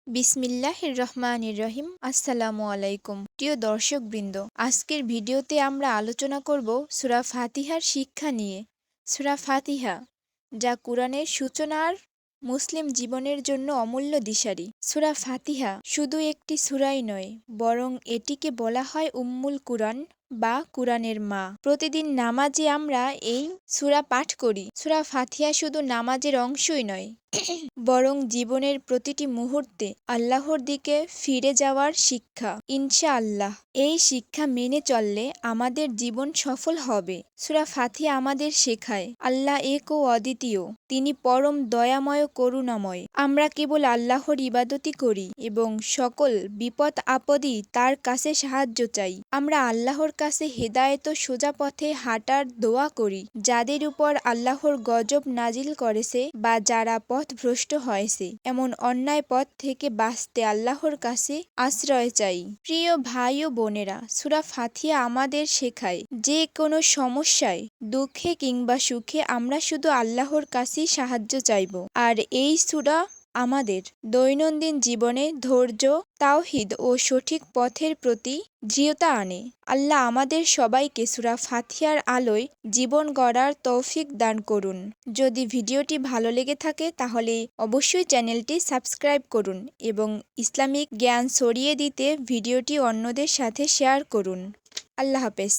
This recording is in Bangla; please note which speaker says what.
Speaker 1: বিসমিল্লাহির রহমানির রহিম। আসসালামু আলাইকুম প্রিয় দর্শকবৃন্দ, আজকের ভিডিওতে আমরা আলোচনা করব সূরা ফাতিহার শিক্ষা নিয়ে। সূরা ফাতিহা, যা কুরআনের সূচনার মুসলিম জীবনের জন্য অমূল্য দিশারি। সূরা ফাতিহা শুধু একটি সূরাই নয়, বরং এটিকে বলা হয় উম্মুল কুরআন বা কুরআনের মা। প্রতিদিন নামাজে আমরা এই সূরা পাঠ করি। সূরা ফাতিহা শুধু নামাজের অংশই নয়, বরং জীবনের প্রতিটি মুহূর্তে আল্লাহর দিকে ফিরে যাওয়ার শিক্ষা। ইনশাআল্লাহ এই শিক্ষা মেনে চললে আমাদের জীবন সফল হবে। সূরা ফাতিহা আমাদের শেখায় আল্লাহ এক ও অদ্বিতীয়, তিনি পরম দয়াময় ও করুণাময়। আমরা কেবল আল্লাহর ইবাদতই করি এবং সকল বিপদ আপদই তার কাছে সাহায্য চাই। আমরা আল্লাহর কাছে হেদায়েত ও সোজা পথে হাঁটার দোয়া করি, যাদের উপর আল্লাহর গজব নাজিল করেছে বা যারা পথভ্রষ্ট হয়েছে। এমন অন্যায় পথ থেকে বাঁচতে আল্লাহর কাছে আশ্রয় চাই। প্রিয় ভাই ও বোনেরা, সূরা ফাতিহা আমাদের শেখায় যে কোনো সমস্যায়, দুঃখে কিংবা সুখে আমরা শুধু আল্লাহর কাছেই সাহায্য চাইব। আর এই সূরা আমাদের দৈনন্দিন জীবনে ধৈর্য, তাওহীদ ও সঠিক পথের প্রতি দৃঢ়তা আনে। আল্লাহ আমাদের সবাইকে সূরা ফাতিহার আলোয় জীবন গড়ার তৌফিক দান করুন। যদি ভিডিওটি ভালো লেগে থাকে তাহলে অবশ্যই চ্যানেলটি সাবস্ক্রাইব করুন এবং ইসলামিক জ্ঞান ছড়িয়ে দিতে ভিডিওটি অন্যদের সাথে শেয়ার করুন। আল্লাহ হাফেজ।